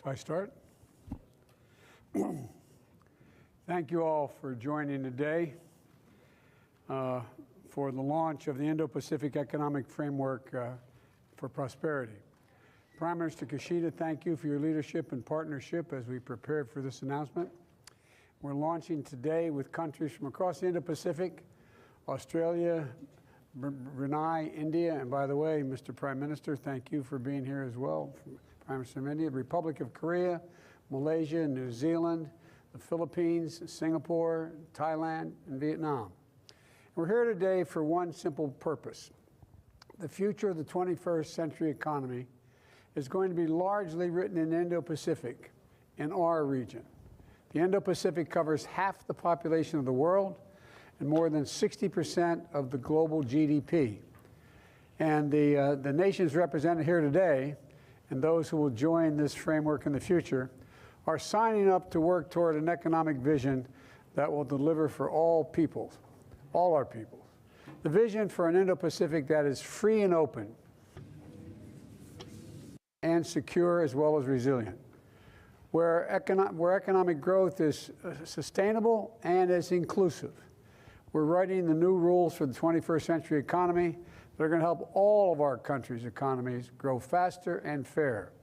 If I start? Thank you all for joining today for the launch of the Indo-Pacific Economic Framework for Prosperity. Prime Minister Kishida, thank you for your leadership and partnership as we prepared for this announcement. We're launching today with countries from across the Indo-Pacific, Australia, Brunei, India, and by the way, Mr. Prime Minister, thank you for being here as well. Prime Minister of India, Republic of Korea, Malaysia, New Zealand, the Philippines, Singapore, Thailand, and Vietnam. We're here today for one simple purpose. The future of the 21st century economy is going to be largely written in Indo-Pacific, in our region. The Indo-Pacific covers half the population of the world and more than 60% of the global GDP. And the nations represented here today, and those who will join this framework in the future, are signing up to work toward an economic vision that will deliver for all peoples, all our peoples. The vision for an Indo-Pacific that is free and open and secure as well as resilient, where economic growth is sustainable and is inclusive. We're writing the new rules for the 21st century economy that are going to help all of our countries' economies grow faster and fair.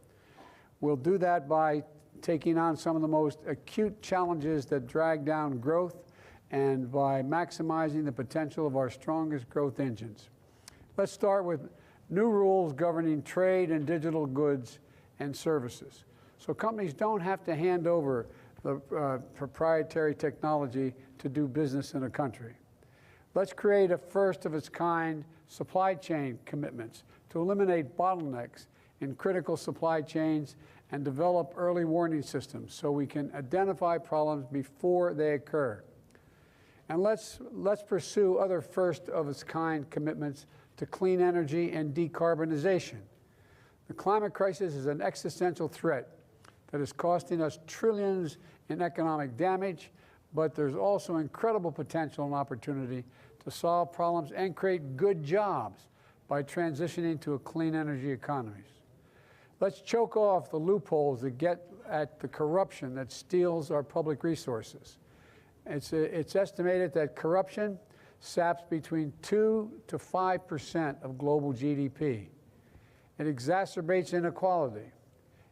We'll do that by taking on some of the most acute challenges that drag down growth and by maximizing the potential of our strongest growth engines. Let's start with new rules governing trade and digital goods and services. So companies don't have to hand over the proprietary technology to do business in a country. Let's create a first-of-its-kind supply chain commitments to eliminate bottlenecks in critical supply chains and develop early warning systems so we can identify problems before they occur. And let's pursue other first-of-its-kind commitments to clean energy and decarbonization. The climate crisis is an existential threat that is costing us trillions in economic damage, but there's also incredible potential and opportunity to solve problems and create good jobs by transitioning to a clean energy economy. Let's choke off the loopholes that get at the corruption that steals our public resources. It's estimated that corruption saps between 2 to 5% of global GDP. It exacerbates inequality.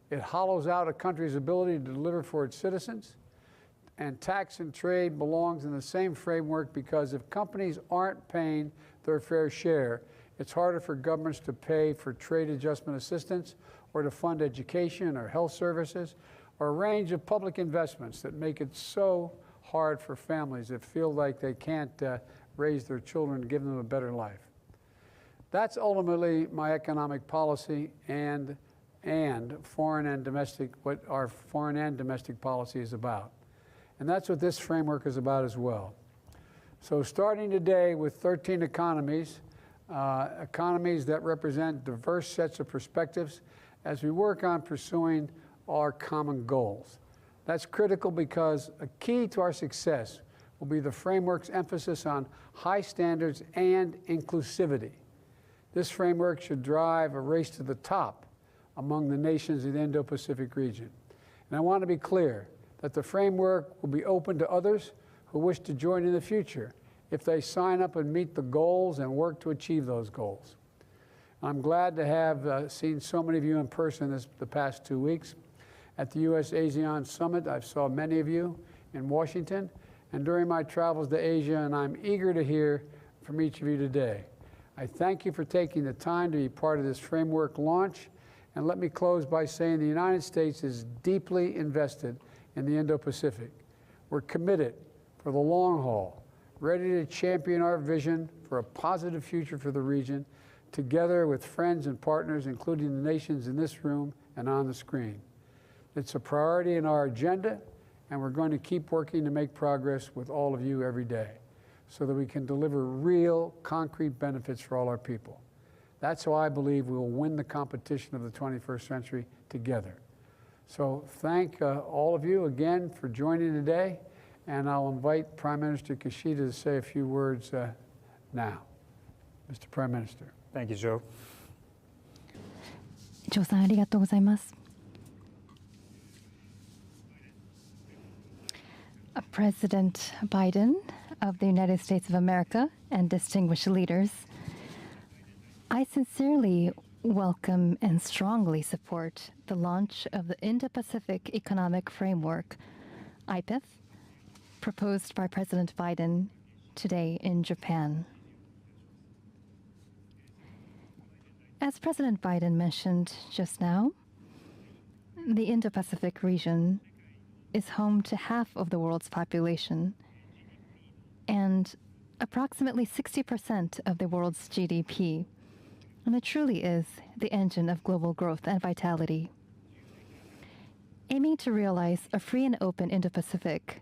It hollows out a country's ability to deliver for its citizens. And tax and trade belongs in the same framework because if companies aren't paying their fair share, it's harder for governments to pay for trade adjustment assistance or to fund education or health services or a range of public investments that make it so hard for families that feel like they can't raise their children and give them a better life. That's ultimately my economic policy and foreign and domestic, what our foreign and domestic policy is about. And that's what this framework is about as well. So starting today with 13 economies, economies that represent diverse sets of perspectives as we work on pursuing our common goals. That's critical because a key to our success will be the framework's emphasis on high standards and inclusivity. This framework should drive a race to the top among the nations in the Indo-Pacific region. And I want to be clear that the framework will be open to others who wish to join in the future if they sign up and meet the goals and work to achieve those goals. I'm glad to have seen so many of you in person the past 2 weeks. At the U.S.-ASEAN Summit, I saw many of you in Washington, and during my travels to Asia, and I'm eager to hear from each of you today. I thank you for taking the time to be part of this framework launch, and let me close by saying the United States is deeply invested in the Indo-Pacific. We're committed for the long haul, ready to champion our vision for a positive future for the region, together with friends and partners, including the nations in this room and on the screen. It's a priority in our agenda, and we're going to keep working to make progress with all of you every day so that we can deliver real, concrete benefits for all our people. That's how I believe we will win the competition of the 21st century together. So thank all of you again for joining today, and I'll invite Prime Minister Kishida to say a few words now. Mr. Prime Minister. Thank you, Joe. ジョーさんありがとうございます。President Biden of the United States of America and distinguished leaders, I sincerely welcome and strongly support the launch of the Indo-Pacific Economic Framework, IPEF, proposed by President Biden today in Japan. As President Biden mentioned just now, the Indo-Pacific region is home to half of the world's population and approximately 60% of the world's GDP. And it truly is the engine of global growth and vitality. Aiming to realize a free and open Indo-Pacific,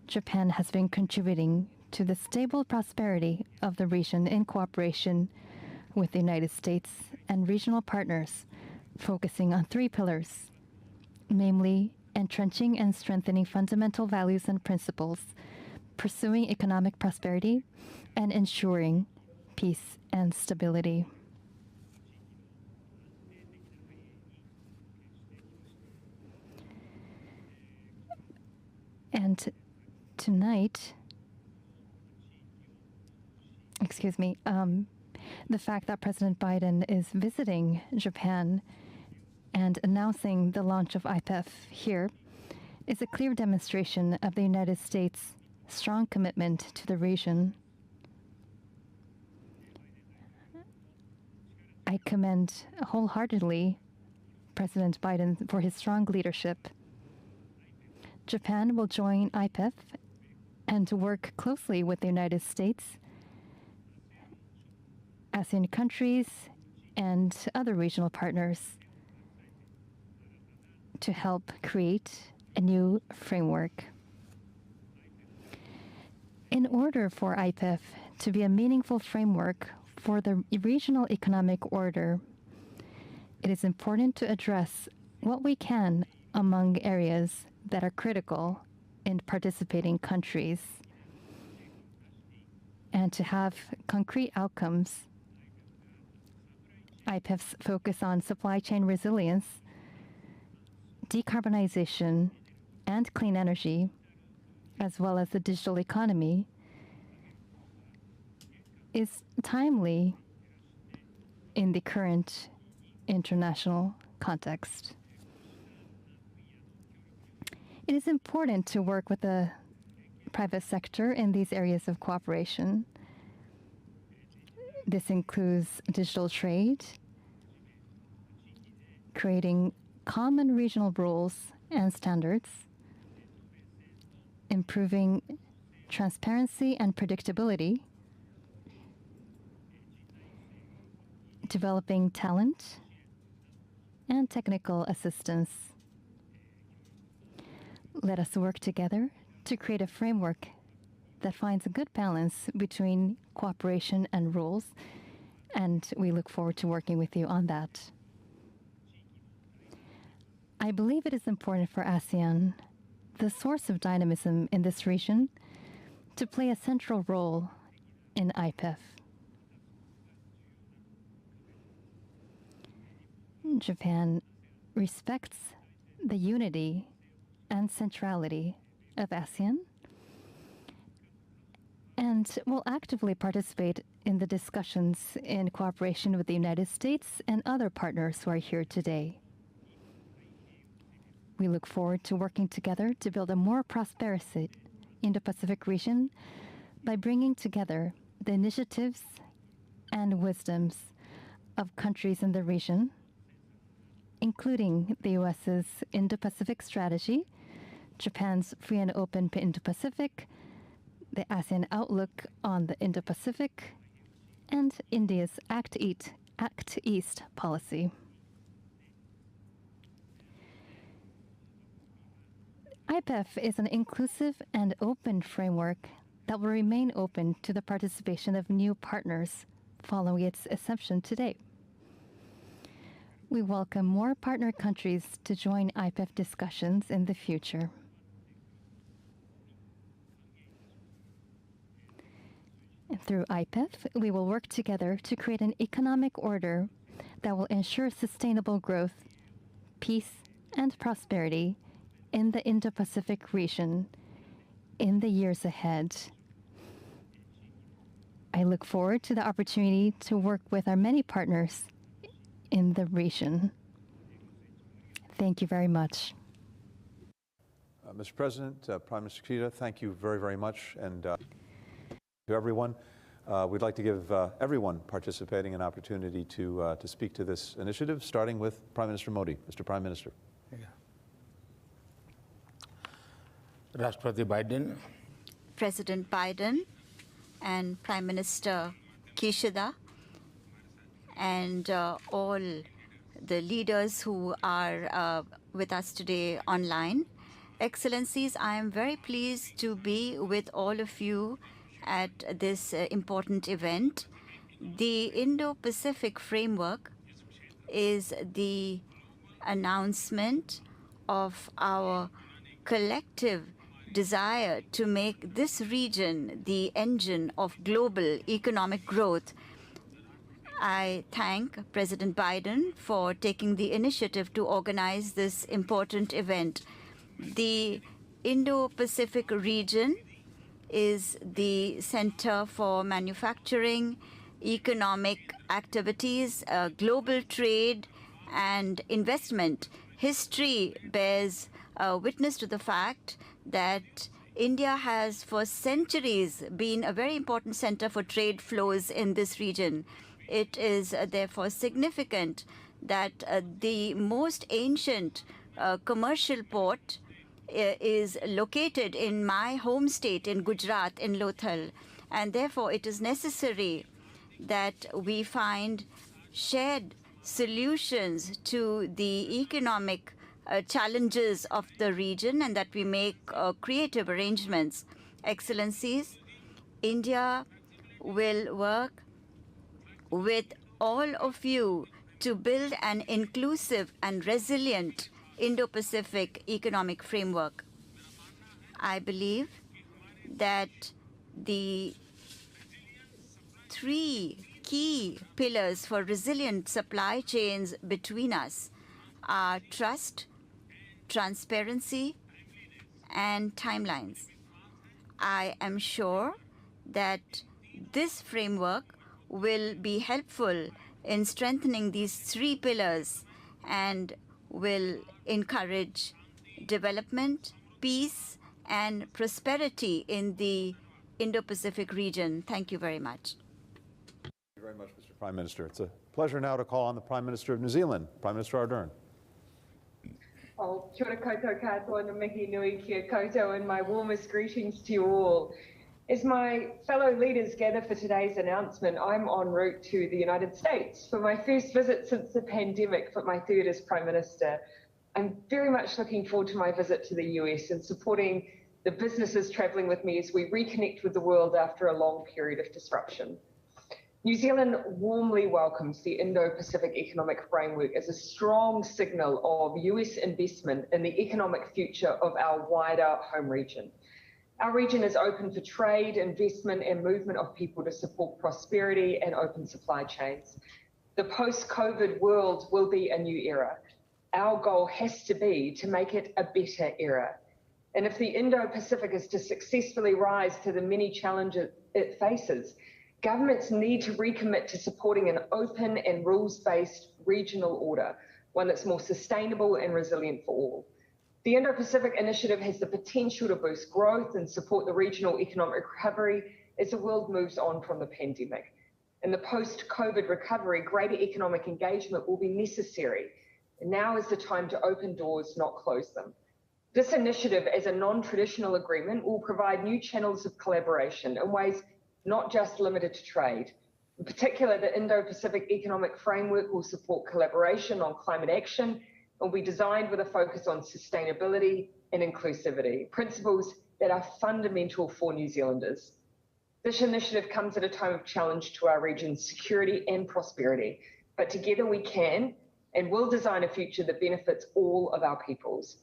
Japan has been contributing to the stable prosperity of the region in cooperation with the United States and regional partners, focusing on three pillars, namely entrenching and strengthening fundamental values and principles, pursuing economic prosperity, and ensuring peace and stability. And tonight, the fact that President Biden is visiting Japan and announcing the launch of IPEF here is a clear demonstration of the United States' strong commitment to the region. I commend wholeheartedly President Biden for his strong leadership. Japan will join IPEF and work closely with the United States, ASEAN countries, and other regional partners to help create a new framework. In order for IPEF to be a meaningful framework for the regional economic order, it is important to address what we can among areas that are critical in participating countries and to have concrete outcomes. IPEF's focus on supply chain resilience, decarbonization, and clean energy, as well as the digital economy, is timely in the current international context. It is important to work with the private sector in these areas of cooperation. This includes digital trade, creating common regional rules and standards, improving transparency and predictability, developing talent and technical assistance. Let us work together to create a framework that finds a good balance between cooperation and rules, and we look forward to working with you on that. I believe it is important for ASEAN, the source of dynamism in this region, to play a central role in IPEF. Japan respects the unity and centrality of ASEAN and will actively participate in the discussions in cooperation with the United States and other partners who are here today. We look forward to working together to build a more prosperous Indo-Pacific region by bringing together the initiatives and wisdoms of countries in the region, including the U.S.'s Indo-Pacific strategy, Japan's free and open Indo-Pacific, the ASEAN outlook on the Indo-Pacific, and India's Act East policy. IPEF is an inclusive and open framework that will remain open to the participation of new partners following its inception today. We welcome more partner countries to join IPEF discussions in the future. Through IPEF, we will work together to create an economic order that will ensure sustainable growth, peace, and prosperity in the Indo-Pacific region, in the years ahead. I look forward to the opportunity to work with our many partners in the region. Thank you very much. Mr. President, Prime Minister Kishida, thank you very, very much. And to everyone, we'd like to give everyone participating an opportunity to speak to this initiative, starting with Prime Minister Modi. Mr. Prime Minister. Rashtrapati Biden. President Biden and Prime Minister Kishida and all the leaders who are with us today online. Excellencies, I am very pleased to be with all of you at this important event. The Indo-Pacific framework is the announcement of our collective desire to make this region the engine of global economic growth. I thank President Biden for taking the initiative to organize this important event. The Indo-Pacific region is the center for manufacturing, economic activities, global trade, and investment. History bears witness to the fact that India has for centuries been a very important center for trade flows in this region. It is therefore significant that the most ancient commercial port is located in my home state in Gujarat, in Lothal. And therefore, it is necessary that we find shared solutions to the economic challenges of the region and that we make creative arrangements. Excellencies, India will work with all of you to build an inclusive and resilient Indo-Pacific economic framework. I believe that the three key pillars for resilient supply chains between us are trust, transparency, and timelines. I am sure that this framework will be helpful in strengthening these three pillars and will encourage development, peace, and prosperity in the Indo-Pacific region. Thank you very much. Thank you very much, Mr. Prime Minister. It's a pleasure now to call on the Prime Minister of New Zealand, Prime Minister Ardern. Kia ora koutou katoa na mihi nui kia koutou, and my warmest greetings to you all. As my fellow leaders gather for today's announcement, I'm en route to the United States for my first visit since the pandemic, but my third as Prime Minister. I'm very much looking forward to my visit to the US and supporting the businesses travelling with me as we reconnect with the world after a long period of disruption. New Zealand warmly welcomes the Indo-Pacific Economic Framework as a strong signal of US investment in the economic future of our wider home region. Our region is open for trade, investment, and movement of people to support prosperity and open supply chains. The post-COVID world will be a new era. Our goal has to be to make it a better era. And if the Indo-Pacific is to successfully rise to the many challenges it faces, governments need to recommit to supporting an open and rules-based regional order, one that's more sustainable and resilient for all. The Indo-Pacific Initiative has the potential to boost growth and support the regional economic recovery as the world moves on from the pandemic. In the post-COVID recovery, greater economic engagement will be necessary. And now is the time to open doors, not close them. This initiative, as a non-traditional agreement, will provide new channels of collaboration in ways not just limited to trade. In particular, the Indo-Pacific Economic Framework will support collaboration on climate action and will be designed with a focus on sustainability and inclusivity, principles that are fundamental for New Zealanders. This initiative comes at a time of challenge to our region's security and prosperity, but together we can and will design a future that benefits all of our peoples.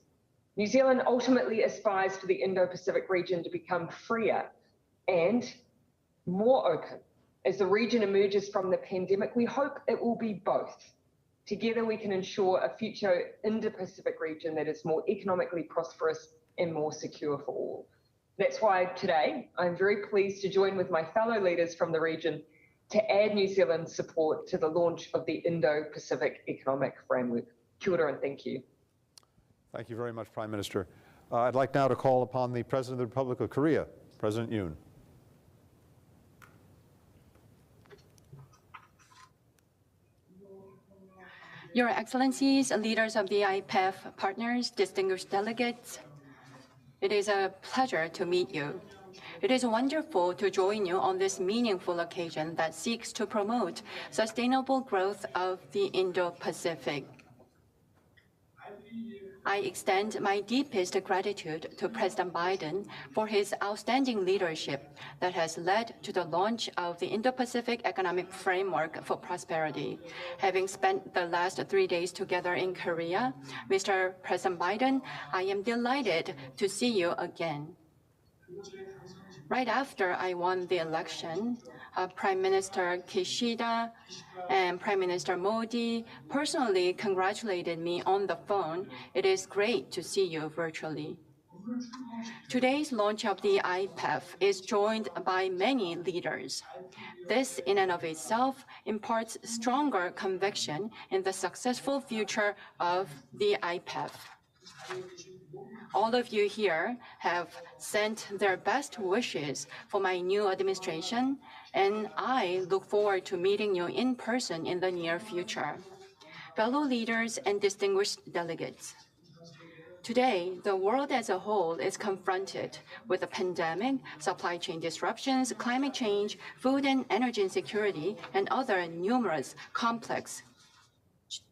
New Zealand ultimately aspires for the Indo-Pacific region to become freer and more open. As the region emerges from the pandemic, we hope it will be both. Together, we can ensure a future Indo-Pacific region that is more economically prosperous and more secure for all. That's why today I'm very pleased to join with my fellow leaders from the region to add New Zealand's support to the launch of the Indo-Pacific Economic Framework. Kia ora and thank you. Thank you very much, Prime Minister. I'd like now to call upon the President of the Republic of Korea, President Yoon. Your Excellencies, leaders of the IPEF partners, distinguished delegates, it is a pleasure to meet you. It is wonderful to join you on this meaningful occasion that seeks to promote sustainable growth of the Indo-Pacific. I extend my deepest gratitude to President Biden for his outstanding leadership that has led to the launch of the Indo-Pacific Economic Framework for Prosperity. Having spent the last 3 days together in Korea, Mr. President Biden, I am delighted to see you again. Right after I won the election, Prime Minister Kishida and Prime Minister Modi personally congratulated me on the phone. It is great to see you virtually. Today's launch of the IPEF is joined by many leaders. This in and of itself imparts stronger conviction in the successful future of the IPEF. All of you here have sent their best wishes for my new administration, and I look forward to meeting you in person in the near future. Fellow leaders and distinguished delegates, today, the world as a whole is confronted with a pandemic, supply chain disruptions, climate change, food and energy insecurity, and other numerous complex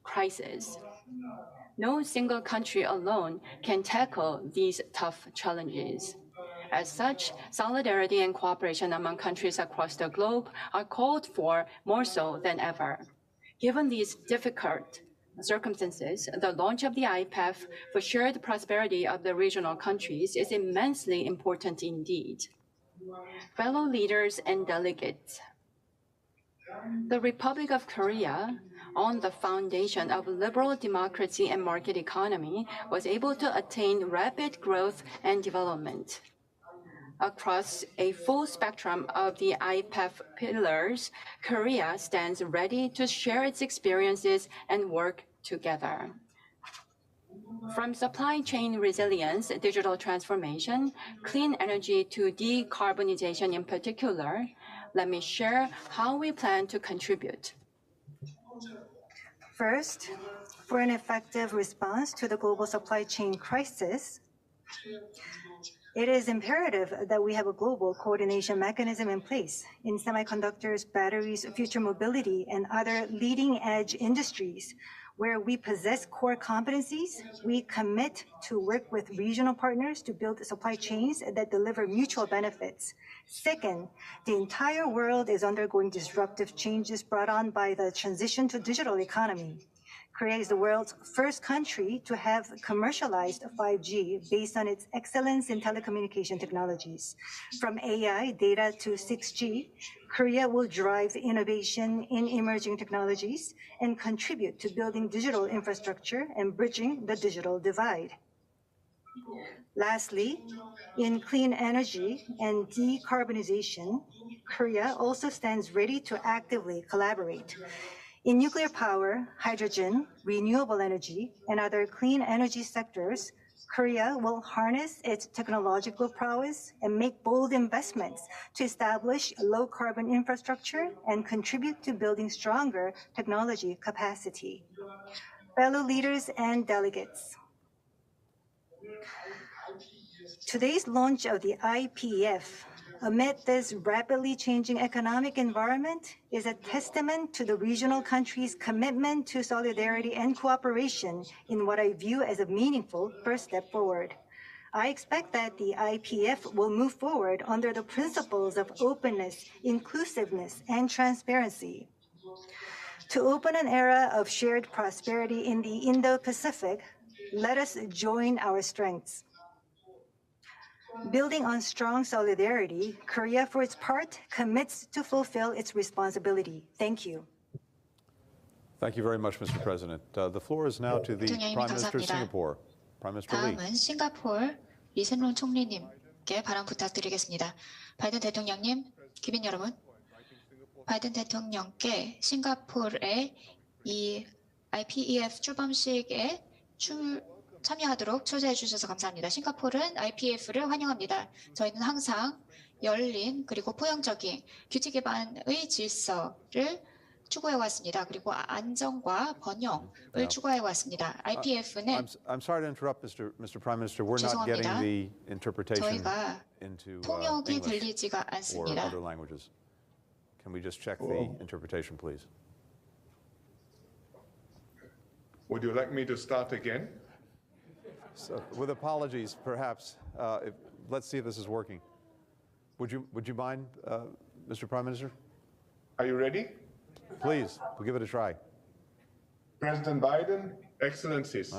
crises. No single country alone can tackle these tough challenges. As such, solidarity and cooperation among countries across the globe are called for more so than ever. Given these difficult circumstances, the launch of the IPEF for shared prosperity of the regional countries is immensely important indeed. Fellow leaders and delegates, the Republic of Korea, on the foundation of liberal democracy and market economy, was able to attain rapid growth and development. Across a full spectrum of the IPEF pillars, Korea stands ready to share its experiences and work together. From supply chain resilience, digital transformation, clean energy to decarbonization in particular, let me share how we plan to contribute. First, for an effective response to the global supply chain crisis, it is imperative that we have a global coordination mechanism in place in semiconductors, batteries, future mobility, and other leading-edge industries where we possess core competencies. We commit to work with regional partners to build supply chains that deliver mutual benefits. Second, the entire world is undergoing disruptive changes brought on by the transition to digital economy. Korea is the world's first country to have commercialized 5G based on its excellence in telecommunication technologies. From AI, data to 6G, Korea will drive innovation in emerging technologies and contribute to building digital infrastructure and bridging the digital divide. Lastly, in clean energy and decarbonization, Korea also stands ready to actively collaborate. In nuclear power, hydrogen, renewable energy, and other clean energy sectors, Korea will harness its technological prowess and make bold investments to establish low-carbon infrastructure and contribute to building stronger technology capacity. Fellow leaders and delegates, today's launch of the IPEF amid this rapidly changing economic environment is a testament to the regional countries' commitment to solidarity and cooperation in what I view as a meaningful first step forward. I expect that the IPEF will move forward under the principles of openness, inclusiveness, and transparency. To open an era of shared prosperity in the Indo-Pacific, let us join our strengths. Building on strong solidarity, Korea, for its part, commits to fulfill its responsibility. Thank you. Thank you very much, Mr. President. The floor is now to the Prime Minister of Singapore, Prime Minister Lee. 다음은 싱가포르 리센론 총리님 대통령께 발언 부탁드리겠습니다. 바이든 대통령님, 기빈 여러분, 바이든 대통령께 싱가포르의 이 IPEF 출범식에 참여하도록 초대해 주셔서 감사합니다. 싱가포르는 IPEF를 환영합니다. 저희는 항상 열린 그리고 포용적인 규칙 기반의 질서를 추구해 왔습니다. 그리고 안정과 번영을 추구해 왔습니다. IPF는 I'm sorry to interrupt, Mr. Prime Minister. We're not getting 죄송합니다. the interpretation 저희가 into 통역이 English 들리지가 or 않습니다. other languages. Can we just check the interpretation, please? Would you like me to start again? So, with apologies, perhaps. Let's see if this is working. Would you mind, Mr. Prime Minister? Are you ready? Please, we'll give it a try. President Biden, Excellencies.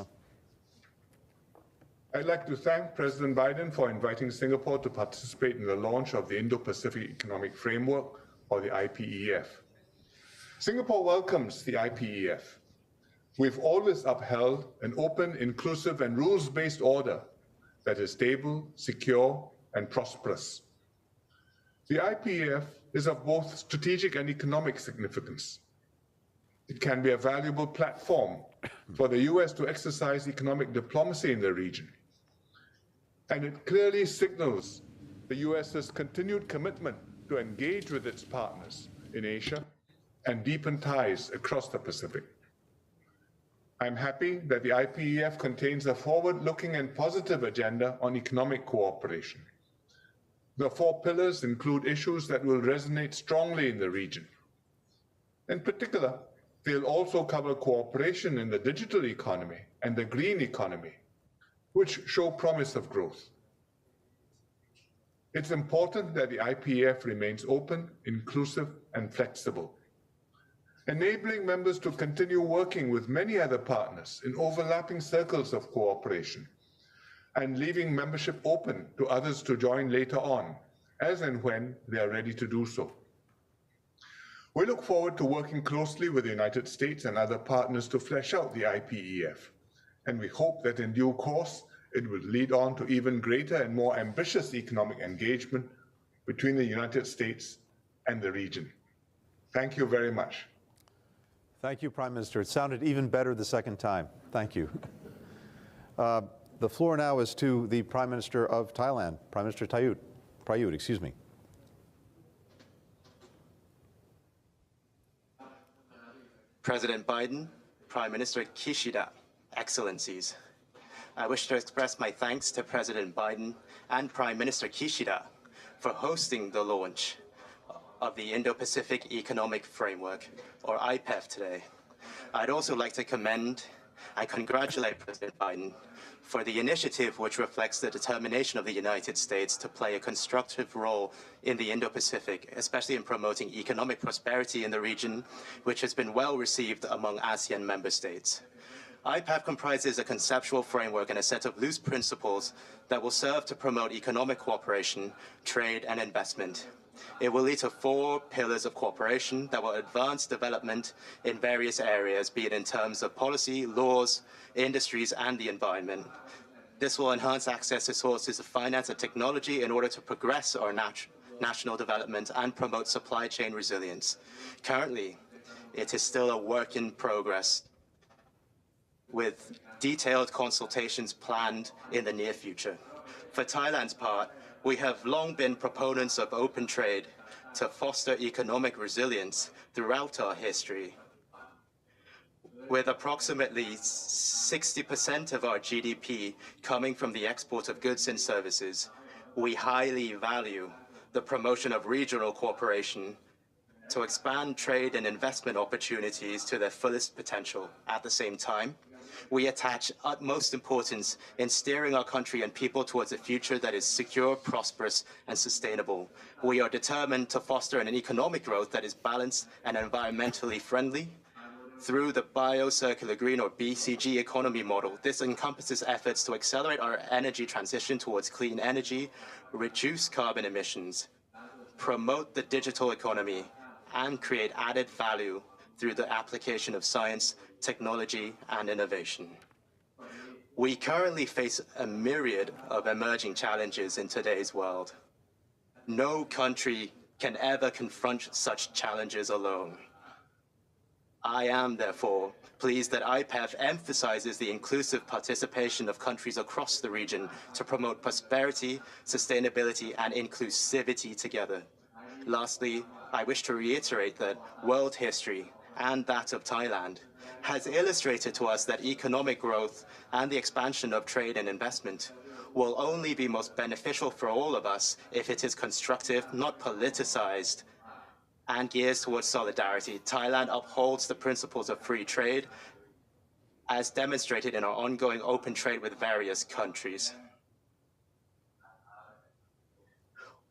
I'd like to thank President Biden for inviting Singapore to participate in the launch of the Indo-Pacific Economic Framework, or the IPEF. Singapore welcomes the IPEF. We've always upheld an open, inclusive, and rules-based order that is stable, secure, and prosperous. The IPEF is of both strategic and economic significance. It can be a valuable platform for the US to exercise economic diplomacy in the region. And it clearly signals the US's continued commitment to engage with its partners in Asia and deepen ties across the Pacific. I'm happy that the IPEF contains a forward-looking and positive agenda on economic cooperation. The 4 pillars include issues that will resonate strongly in the region. In particular, they'll also cover cooperation in the digital economy and the green economy, which show promise of growth. It's important that the IPEF remains open, inclusive, and flexible, enabling members to continue working with many other partners in overlapping circles of cooperation, and leaving membership open to others to join later on, as and when they are ready to do so. We look forward to working closely with the United States and other partners to flesh out the IPEF, and we hope that in due course, it will lead on to even greater and more ambitious economic engagement between the United States and the region. Thank you very much. Thank you, Prime Minister. It sounded even better the second time. Thank you. The floor now is to the Prime Minister of Thailand, Prime Minister Prayut, excuse me. President Biden, Prime Minister Kishida, Excellencies. I wish to express my thanks to President Biden and Prime Minister Kishida for hosting the launch of the Indo-Pacific Economic Framework, or IPEF, today. I'd also like to commend and congratulate President Biden for the initiative, which reflects the determination of the United States to play a constructive role in the Indo-Pacific, especially in promoting economic prosperity in the region, which has been well received among ASEAN member states. IPEF comprises a conceptual framework and a set of loose principles that will serve to promote economic cooperation, trade, and investment. It will lead to 4 pillars of cooperation that will advance development in various areas, be it in terms of policy, laws, industries, and the environment. This will enhance access to sources of finance and technology in order to progress our national development and promote supply chain resilience. Currently, it is still a work in progress, with detailed consultations planned in the near future. For Thailand's part, we have long been proponents of open trade to foster economic resilience throughout our history. With approximately 60% of our GDP coming from the export of goods and services, we highly value the promotion of regional cooperation to expand trade and investment opportunities to their fullest potential. At the same time, we attach utmost importance in steering our country and people towards a future that is secure, prosperous, and sustainable. We are determined to foster an economic growth that is balanced and environmentally friendly through the Bio-Circular Green, or BCG, economy model. This encompasses efforts to accelerate our energy transition towards clean energy, reduce carbon emissions, promote the digital economy, and create added value through the application of science, technology, and innovation. We currently face a myriad of emerging challenges in today's world. No country can ever confront such challenges alone. I am, therefore, pleased that IPEF emphasizes the inclusive participation of countries across the region to promote prosperity, sustainability, and inclusivity together. Lastly, I wish to reiterate that world history, and that of Thailand, has illustrated to us that economic growth and the expansion of trade and investment will only be most beneficial for all of us if it is constructive, not politicized, and gears towards solidarity. Thailand upholds the principles of free trade, as demonstrated in our ongoing open trade with various countries.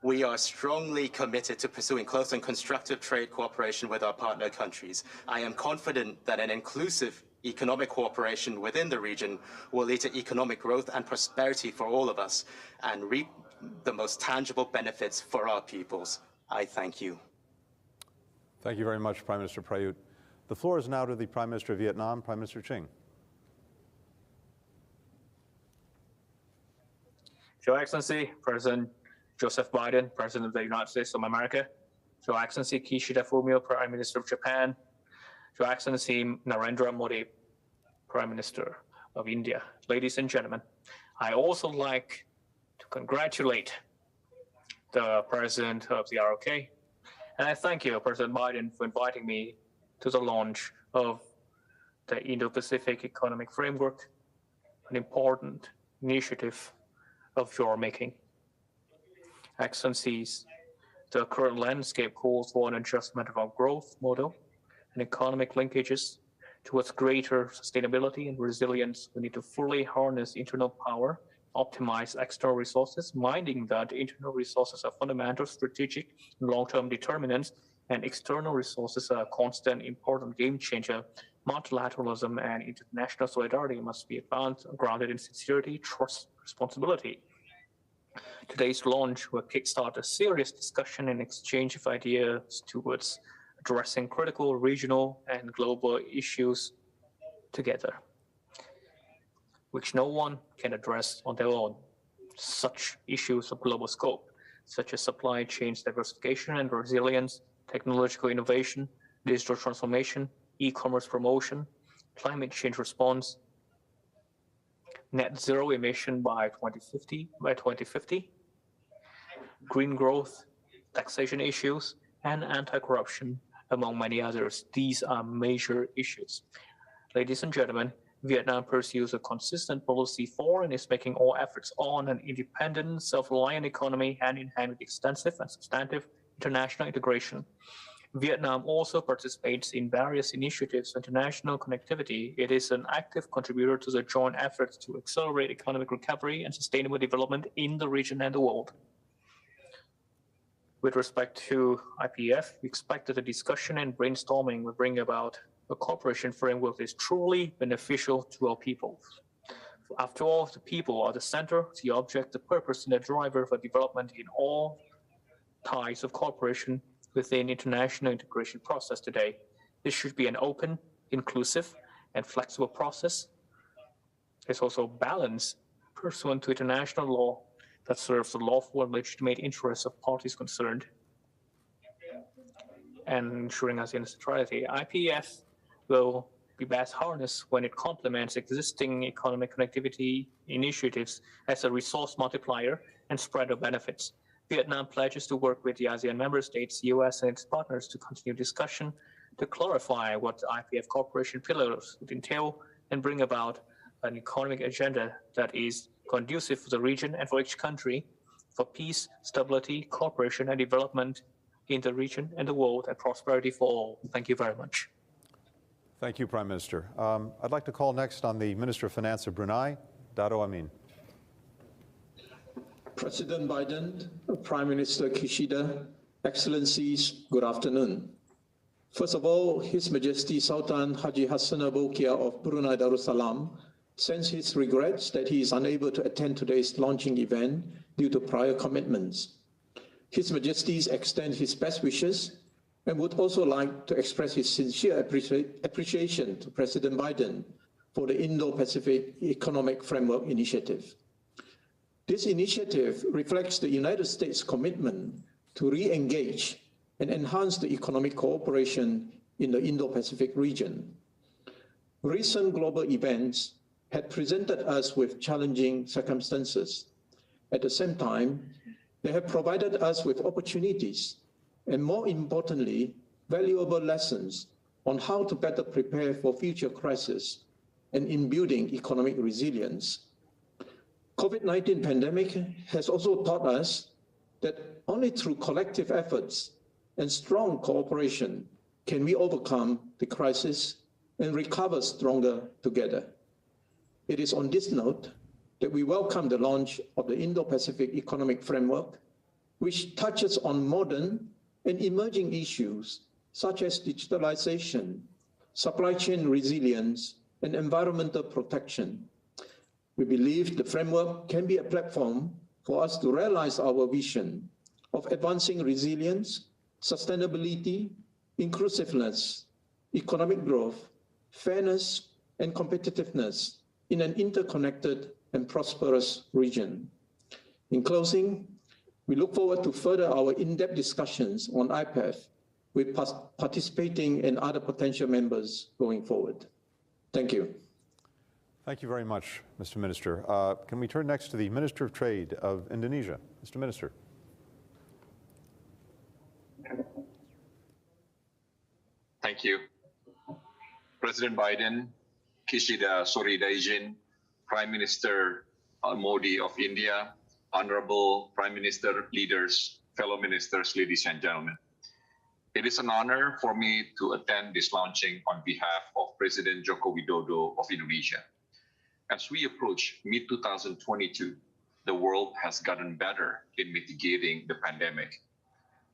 We are strongly committed to pursuing close and constructive trade cooperation with our partner countries. I am confident that an inclusive economic cooperation within the region will lead to economic growth and prosperity for all of us and reap the most tangible benefits for our peoples. I thank you. Thank you very much, Prime Minister Prayut. The floor is now to the Prime Minister of Vietnam, Prime Minister Chinh. Your Excellency, President Joseph Biden, President of the United States of America, Your Excellency Kishida Fumio, Prime Minister of Japan, Your Excellency Narendra Modi, Prime Minister of India. Ladies and gentlemen, I also like to congratulate the President of the RTUK, and I thank you, President Biden, for inviting me to the launch of the Indo-Pacific Economic Framework, an important initiative of your making. Excellencies, the current landscape calls for an adjustment of our growth model and economic linkages towards greater sustainability and resilience. We need to fully harness internal power, optimize external resources, minding that internal resources are fundamental, strategic, and long-term determinants, and external resources are a constant, important game changer. Multilateralism and international solidarity must be advanced, grounded in sincerity, trust, responsibility. Today's launch will kickstart a serious discussion and exchange of ideas towards addressing critical regional and global issues together, which no one can address on their own. Such issues of global scope, such as supply chains diversification and resilience, technological innovation, digital transformation, e-commerce promotion, climate change response, net zero emission by 2050, green growth, taxation issues, and anti-corruption, among many others. These are major issues. Ladies and gentlemen, Vietnam pursues a consistent policy for and is making all efforts on an independent, self-reliant economy hand in hand with extensive and substantive international integration. Vietnam also participates in various initiatives for international connectivity. It is an active contributor to the joint efforts to accelerate economic recovery and sustainable development in the region and the world. With respect to IPEF, we expect that the discussion and brainstorming will bring about a cooperation framework that is truly beneficial to our people. After all, the people are the center, the object, the purpose, and the driver for development in all ties of cooperation within international integration process today. This should be an open, inclusive, and flexible process. It's also balanced pursuant to international law that serves the lawful and legitimate interests of parties concerned and ensuring ASEAN's centrality. IPEF will be best harnessed when it complements existing economic connectivity initiatives as a resource multiplier and spread of benefits. Vietnam pledges to work with the ASEAN member states, US, and its partners to continue discussion to clarify what the IPEF cooperation pillars would entail and bring about an economic agenda that is conducive for the region and for each country for peace, stability, cooperation, and development in the region and the world, and prosperity for all. Thank you very much. Thank you, Prime Minister. I'd like to call next on the Minister of Finance of Brunei, Dato Amin. President Biden, Prime Minister Kishida, Excellencies, good afternoon. First of all, His Majesty Sultan Haji Hassan Al Bolkiah of Brunei Darussalam sends his regrets that he is unable to attend today's launching event due to prior commitments. His Majesties extend his best wishes and would also like to express his sincere appreciation to President Biden for the Indo-Pacific Economic Framework Initiative. This initiative reflects the United States' commitment to re-engage and enhance the economic cooperation in the Indo-Pacific region. Recent global events had presented us with challenging circumstances. At the same time, they have provided us with opportunities and, more importantly, valuable lessons on how to better prepare for future crises and in building economic resilience. COVID-19 pandemic has also taught us that only through collective efforts and strong cooperation can we overcome the crisis and recover stronger together. It is on this note that we welcome the launch of the Indo-Pacific Economic Framework, which touches on modern and emerging issues such as digitalization, supply chain resilience, and environmental protection. We believe the framework can be a platform for us to realize our vision of advancing resilience, sustainability, inclusiveness, economic growth, fairness, and competitiveness in an interconnected and prosperous region. In closing, we look forward to further our in-depth discussions on IPEF with participating and other potential members going forward. Thank you. Thank you very much, Mr. Minister. Can we turn next to the Minister of Trade of Indonesia? Mr. Minister. Thank you. President Biden, Kishida Soridajin, Prime Minister Modi of India, Honorable Prime Minister, leaders, fellow ministers, ladies and gentlemen. It is an honor for me to attend this launching on behalf of President Joko Widodo of Indonesia. As we approach mid-2022, the world has gotten better in mitigating the pandemic.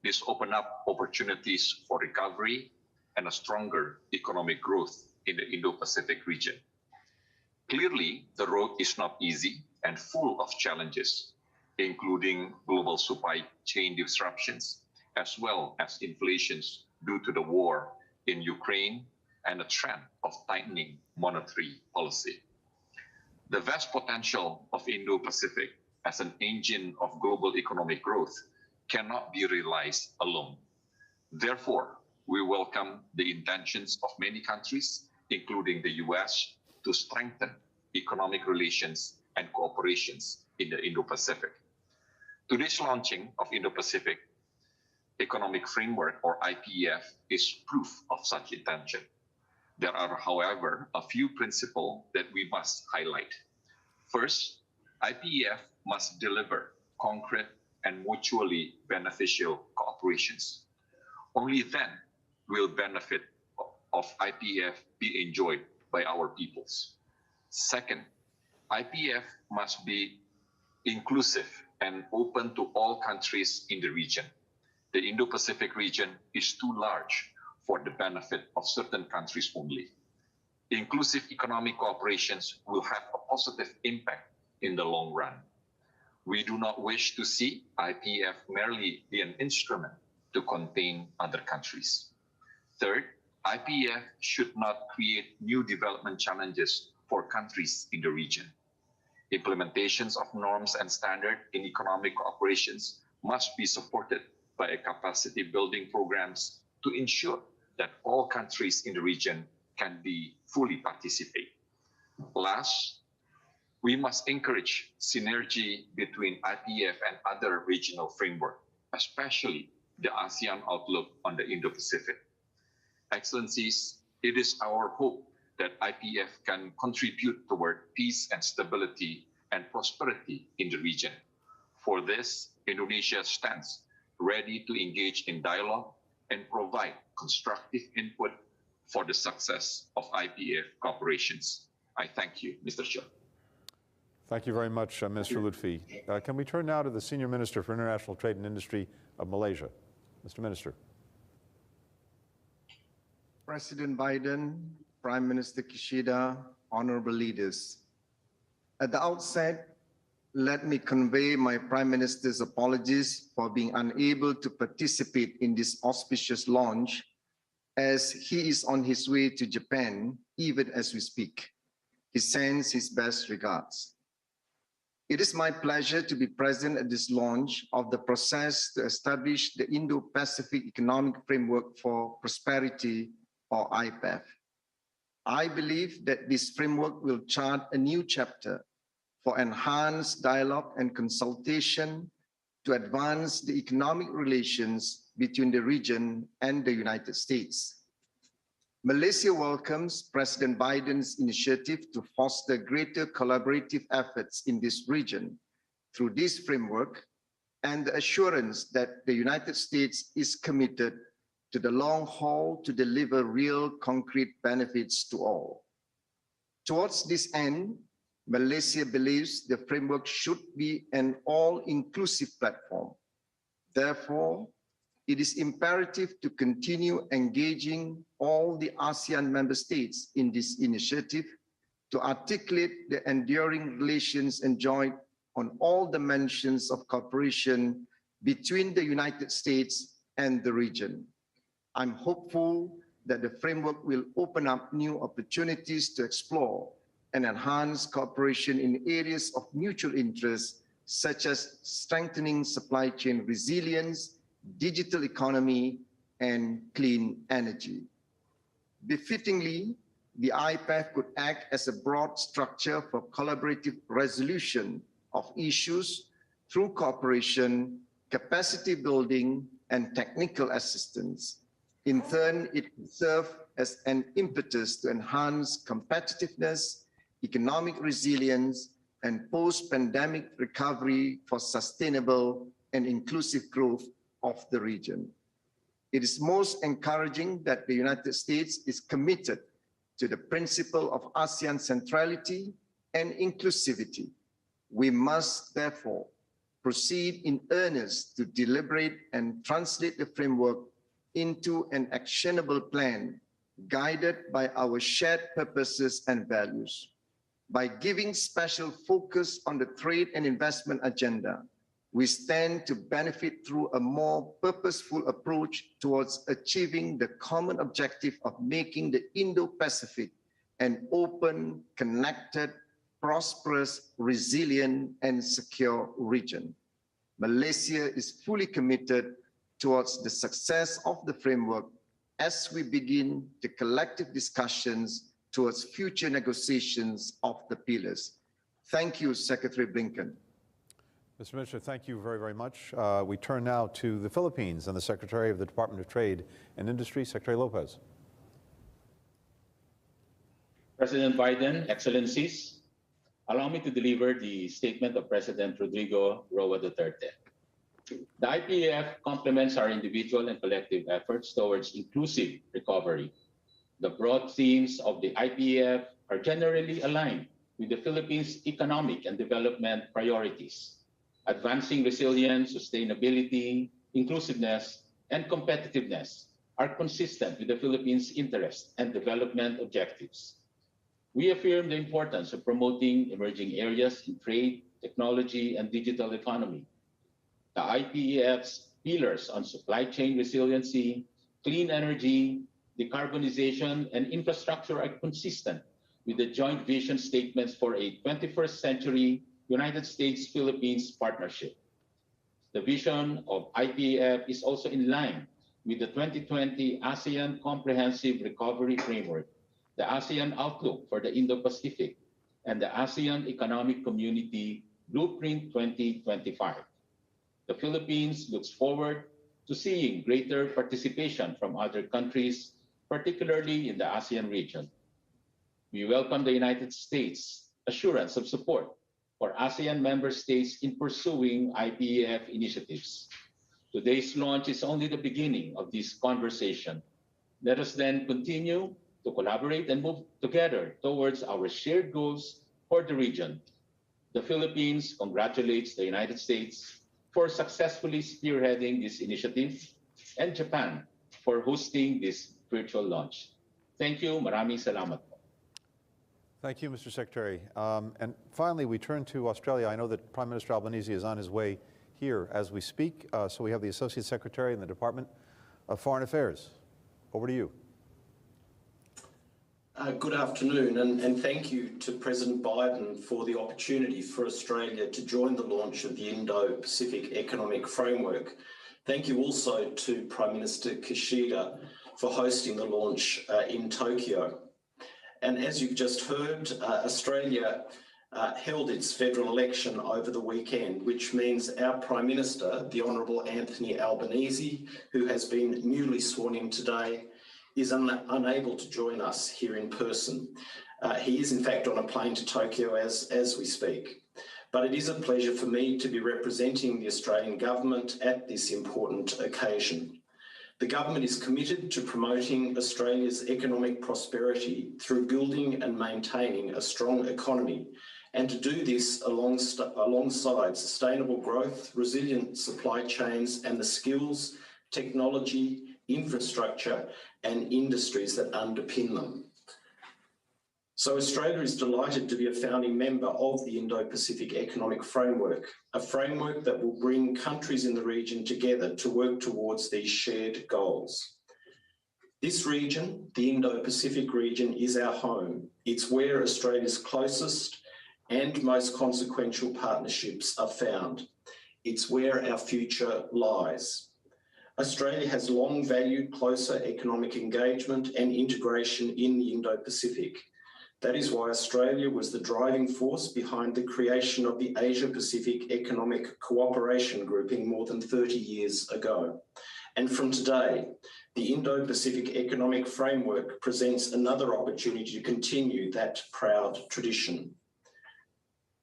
This opened up opportunities for recovery and a stronger economic growth in the Indo-Pacific region. Clearly, the road is not easy and full of challenges, including global supply chain disruptions, as well as inflations due to the war in Ukraine and a trend of tightening monetary policy. The vast potential of Indo-Pacific as an engine of global economic growth cannot be realized alone. Therefore, we welcome the intentions of many countries, including the US, to strengthen economic relations and cooperations in the Indo-Pacific. Today's launching of Indo-Pacific Economic Framework, or IPEF, is proof of such intention. There are, however, a few principles that we must highlight. First, IPEF must deliver concrete and mutually beneficial cooperations. Only then will benefit of IPEF be enjoyed by our peoples. Second, IPEF must be inclusive and open to all countries in the region. The Indo-Pacific region is too large for the benefit of certain countries only. Inclusive economic cooperations will have a positive impact in the long run. We do not wish to see IPEF merely be an instrument to contain other countries. Third, IPEF should not create new development challenges for countries in the region. Implementations of norms and standards in economic operations must be supported by capacity building programs to ensure that all countries in the region can be fully participate. Last, we must encourage synergy between IPEF and other regional frameworks, especially the ASEAN outlook on the Indo-Pacific. Excellencies, it is our hope that IPEF can contribute toward peace and stability and prosperity in the region. For this, Indonesia stands ready to engage in dialogue and provide constructive input for the success of IPEF cooperations. I thank you, Mr. Chair. Thank you very much, Minister Lutfi. Can we turn now to the Senior Minister for International Trade and Industry of Malaysia? Mr. Minister. President Biden, Prime Minister Kishida, honorable leaders. At the outset, let me convey my Prime Minister's apologies for being unable to participate in this auspicious launch, as he is on his way to Japan, even as we speak. He sends his best regards. It is my pleasure to be present at this launch of the process to establish the Indo-Pacific Economic Framework for Prosperity, or IPEF. I believe that this framework will chart a new chapter for enhanced dialogue and consultation to advance the economic relations between the region and the United States. Malaysia welcomes President Biden's initiative to foster greater collaborative efforts in this region through this framework and the assurance that the United States is committed to the long haul to deliver real concrete benefits to all. Towards this end, Malaysia believes the framework should be an all-inclusive platform. Therefore, it is imperative to continue engaging all the ASEAN member states in this initiative to articulate the enduring relations enjoyed on all dimensions of cooperation between the United States and the region. I'm hopeful that the framework will open up new opportunities to explore and enhance cooperation in areas of mutual interest, such as strengthening supply chain resilience, digital economy, and clean energy. Befittingly, the IPEF could act as a broad structure for collaborative resolution of issues through cooperation, capacity building, and technical assistance. In turn, it could serve as an impetus to enhance competitiveness, economic resilience, and post-pandemic recovery for sustainable and inclusive growth of the region. It is most encouraging that the United States is committed to the principle of ASEAN centrality and inclusivity. We must therefore proceed in earnest to deliberate and translate the framework into an actionable plan guided by our shared purposes and values. By giving special focus on the trade and investment agenda, we stand to benefit through a more purposeful approach towards achieving the common objective of making the Indo-Pacific an open, connected, prosperous, resilient, and secure region. Malaysia is fully committed towards the success of the framework as we begin the collective discussions towards future negotiations of the pillars. Thank you, Secretary Blinken. Mr. Minister, thank you very, very much. We turn now to the Philippines and the Secretary of the Department of Trade and Industry, Secretary Lopez. President Biden, Excellencies, allow me to deliver the statement of President Rodrigo Roa Duterte. The IPEF complements our individual and collective efforts towards inclusive recovery. The broad themes of the IPEF are generally aligned with the Philippines' economic and development priorities. Advancing resilience, sustainability, inclusiveness, and competitiveness are consistent with the Philippines' interests and development objectives. We affirm the importance of promoting emerging areas in trade, technology, and digital economy. The IPEF's pillars on supply chain resiliency, clean energy, decarbonization, and infrastructure are consistent with the joint vision statements for a 21st century United States-Philippines partnership. The vision of IPEF is also in line with the 2020 ASEAN Comprehensive Recovery Framework, the ASEAN Outlook for the Indo-Pacific, and the ASEAN Economic Community Blueprint 2025. The Philippines looks forward to seeing greater participation from other countries, particularly in the ASEAN region. We welcome the United States' assurance of support for ASEAN member states in pursuing IPEF initiatives. Today's launch is only the beginning of this conversation. Let us then continue to collaborate and move together towards our shared goals for the region. The Philippines congratulates the United States for successfully spearheading this initiative and Japan for hosting this virtual launch. Thank you. Maraming salamat. Thank you, Mr. Secretary. And finally, we turn to Australia. I know that Prime Minister Albanese is on his way here as we speak. So we have the Associate Secretary in the Department of Foreign Affairs. Over to you. Good afternoon, and thank you to President Biden for the opportunity for Australia to join the launch of the Indo-Pacific Economic Framework. Thank you also to Prime Minister Kishida for hosting the launch in Tokyo. And as you've just heard, Australia held its federal election over the weekend, which means our Prime Minister, the Honourable Anthony Albanese, who has been newly sworn in today, is unable to join us here in person. He is in fact on a plane to Tokyo as we speak. But it is a pleasure for me to be representing the Australian government at this important occasion. The government is committed to promoting Australia's economic prosperity through building and maintaining a strong economy, and to do this alongside sustainable growth, resilient supply chains, and the skills, technology, infrastructure, and industries that underpin them. So Australia is delighted to be a founding member of the Indo-Pacific Economic Framework, a framework that will bring countries in the region together to work towards these shared goals. This region, the Indo-Pacific region, is our home. It's where Australia's closest and most consequential partnerships are found. It's where our future lies. Australia has long valued closer economic engagement and integration in the Indo-Pacific. That is why Australia was the driving force behind the creation of the Asia-Pacific Economic Cooperation Grouping more than 30 years ago. And from today, the Indo-Pacific Economic Framework presents another opportunity to continue that proud tradition.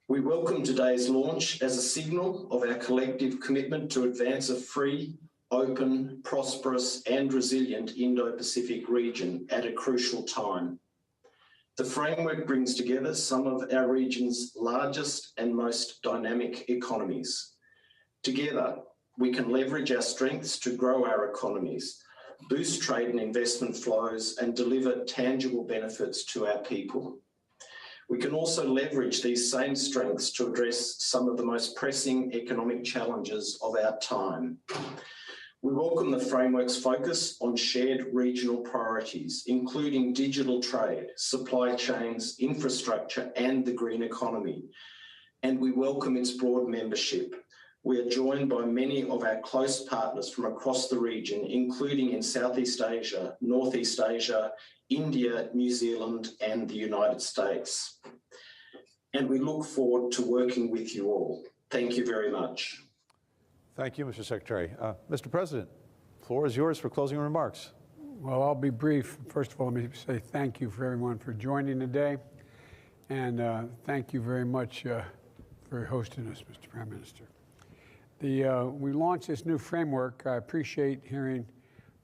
We welcome today's launch as a signal of our collective commitment to advance a free, open, prosperous and resilient Indo-Pacific region at a crucial time. The framework brings together some of our region's largest and most dynamic economies. Together, we can leverage our strengths to grow our economies, boost trade and investment flows, and deliver tangible benefits to our people. We can also leverage these same strengths to address some of the most pressing economic challenges of our time. We welcome the framework's focus on shared regional priorities, including digital trade, supply chains, infrastructure, and the green economy. And we welcome its broad membership. We are joined by many of our close partners from across the region, including in Southeast Asia, Northeast Asia, India, New Zealand, and the United States. And we look forward to working with you all. Thank you very much. Thank you, Mr. Secretary. Mr. President, the floor is yours for closing remarks. Well, I'll be brief. First of all, let me say thank you for everyone for joining today. And thank you very much for hosting us, Mr. Prime Minister. We launched this new framework. I appreciate hearing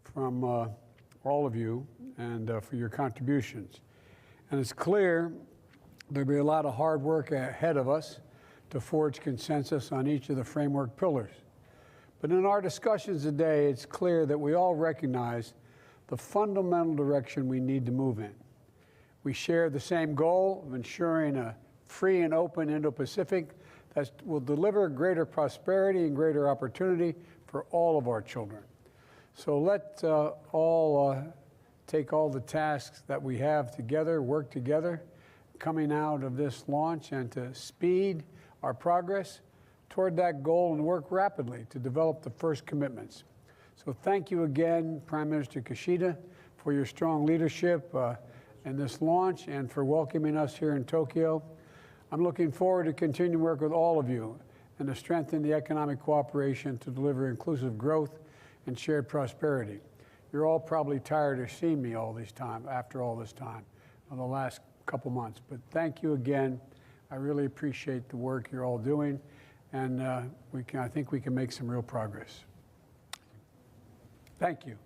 from all of you and for your contributions. And it's clear there'll be a lot of hard work ahead of us to forge consensus on each of the framework pillars. But in our discussions today, it's clear that we all recognize the fundamental direction we need to move in. We share the same goal of ensuring a free and open Indo-Pacific that will deliver greater prosperity and greater opportunity for all of our children. So let's all take all the tasks that we have together, work together, coming out of this launch, and to speed our progress toward that goal and work rapidly to develop the first commitments. So thank you again, Prime Minister Kishida, for your strong leadership in this launch and for welcoming us here in Tokyo. I'm looking forward to continuing to work with all of you and to strengthen the economic cooperation to deliver inclusive growth and shared prosperity. You're all probably tired of seeing me after all this time, in the last couple months. But thank you again. I really appreciate the work you're all doing. And I think we can make some real progress. Thank you.